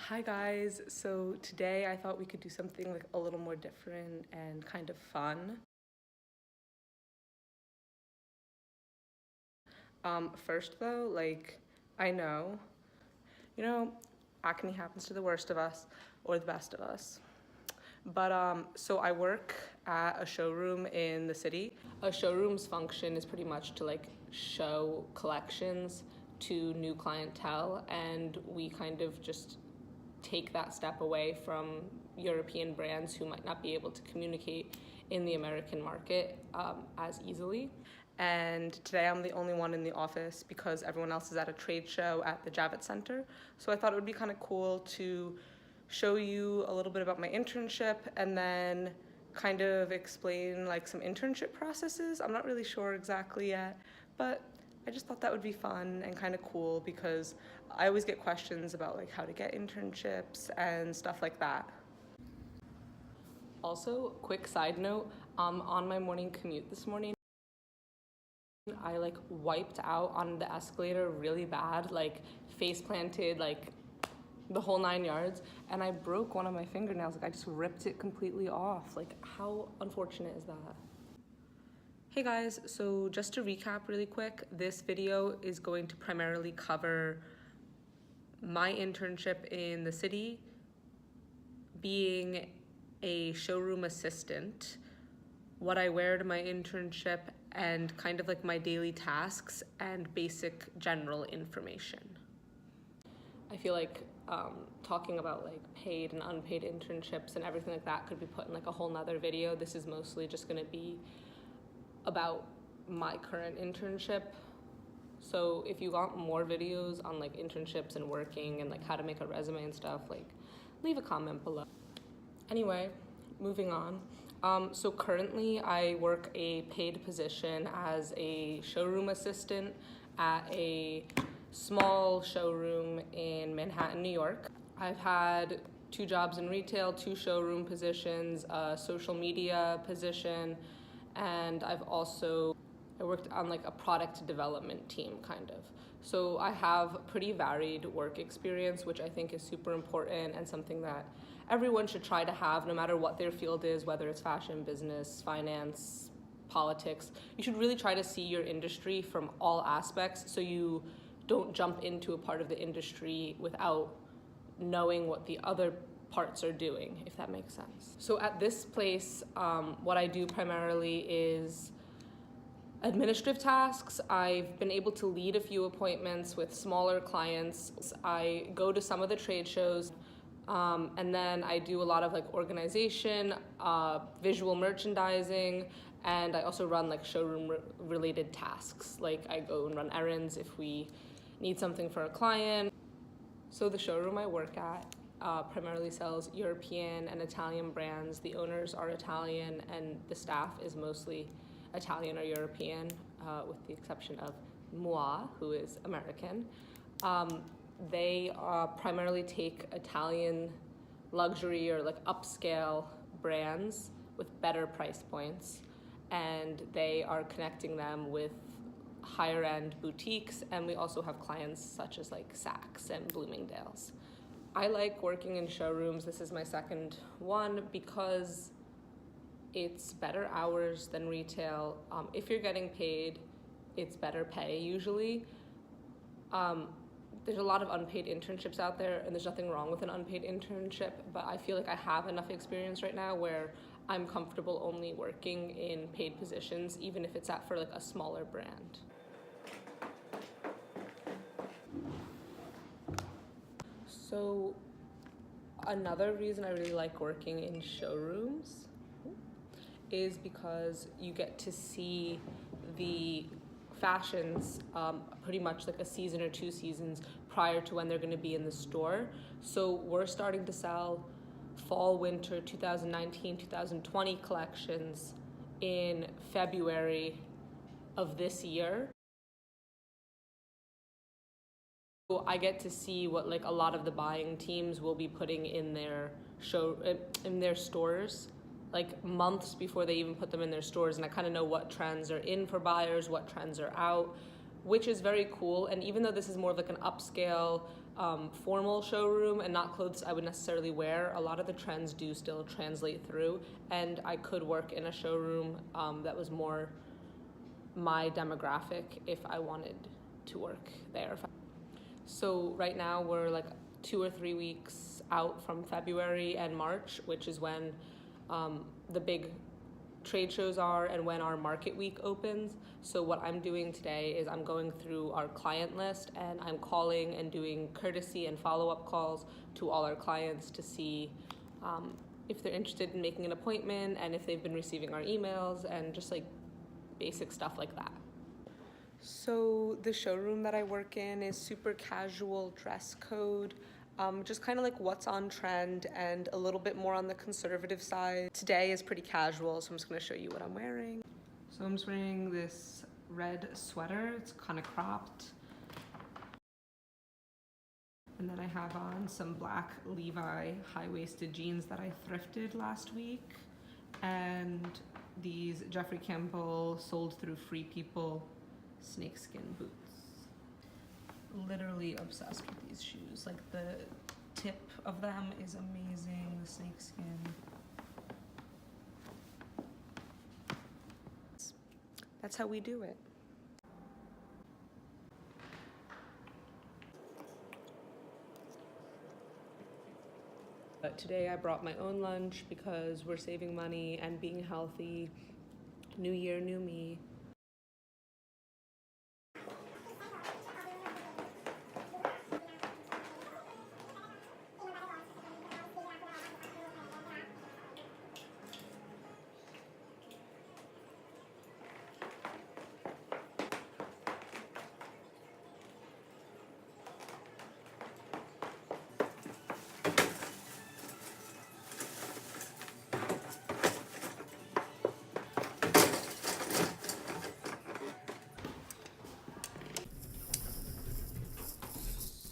Hi guys, so today I thought we could do something like a little more different and kind of fun. First though, I know, you know, acne happens to the worst of us or the best of us. So I work at a showroom in the city. A showroom's function is pretty much to show collections to new clientele, and we kind of just take that step away from European brands who might not be able to communicate in the American market as easily. And today I'm the only one in the office because everyone else is at a trade show at the Javits Center. So I thought it would be kind of cool to show you a little bit about my internship and then kind of explain some internship processes. I'm not really sure exactly yet, but I just thought that would be fun and kind of cool because I always get questions about how to get internships and stuff like that. Also, quick side note, on my morning commute this morning, I wiped out on the escalator really bad, face planted, the whole 9 yards, and I broke one of my fingernails. I just ripped it completely off. How unfortunate is that? Hey guys, so just to recap really quick, this video is going to primarily cover my internship in the city, being a showroom assistant, what I wear to my internship, and kind of my daily tasks and basic general information. I feel like talking about paid and unpaid internships and everything like that could be put in a whole nother video. This is mostly just going to be about my current internship. So if you want more videos on internships and working and how to make a resume and stuff, leave a comment below. Anyway, moving on. So currently I work a paid position as a showroom assistant at a small showroom in Manhattan, New York. I've had 2 jobs in retail, 2 showroom positions, a social media position, and I worked on a product development team kind of. So I have pretty varied work experience, which I think is super important and something that everyone should try to have no matter what their field is, whether it's fashion, business, finance, politics. You should really try to see your industry from all aspects so you don't jump into a part of the industry without knowing what the other parts are doing, if that makes sense. So at this place, what I do primarily is administrative tasks. I've been able to lead a few appointments with smaller clients. I go to some of the trade shows, and then I do a lot of organization, visual merchandising, and I also run showroom related tasks. I go and run errands if we need something for a client. So the showroom I work at primarily sells European and Italian brands. The owners are Italian and the staff is mostly Italian or European, with the exception of moi, who is American. They primarily take Italian luxury or upscale brands with better price points, and they are connecting them with higher end boutiques, and we also have clients such as Saks and Bloomingdale's. I like working in showrooms. This is my second one because it's better hours than retail. If you're getting paid, it's better pay usually. There's a lot of unpaid internships out there, and there's nothing wrong with an unpaid internship, but I feel like I have enough experience right now where I'm comfortable only working in paid positions, even if it's for a smaller brand. So another reason I really like working in showrooms is because you get to see the fashions pretty much a season or 2 seasons prior to when they're going to be in the store. So we're starting to sell fall winter 2019-2020 collections in February of this year. So I get to see what a lot of the buying teams will be putting in their stores months before they even put them in their stores, and I kind of know what trends are in for buyers, what trends are out, which is very cool. And even though this is more of an upscale formal showroom and not clothes I would necessarily wear. A lot of the trends do still translate through, and I could work in a showroom that was more my demographic if I wanted to work there. So right now we're like 2 or 3 weeks out from February and March, which is when the big trade shows are and when our market week opens. So what I'm doing today is I'm going through our client list and I'm calling and doing courtesy and follow-up calls to all our clients to see if they're interested in making an appointment and if they've been receiving our emails and just like basic stuff like that. So the showroom that I work in is super casual dress code, just kind of like what's on trend and a little bit more on the conservative side. Today is pretty casual, so I'm just gonna show you what I'm wearing. So I'm just wearing this red sweater, it's kind of cropped. And then I have on some black Levi high-waisted jeans that I thrifted last week. And these Jeffrey Campbell sold through Free People snakeskin boots. Literally obsessed with these shoes. Like the tip of them is amazing, the snakeskin. That's how we do it. But today I brought my own lunch because we're saving money and being healthy. New year, new me.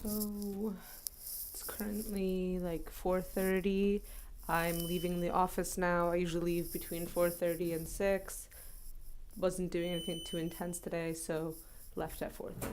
So it's currently like 4:30. I'm leaving the office now. I usually leave between 4:30 and 6. Wasn't doing anything too intense today, so left at 4:30.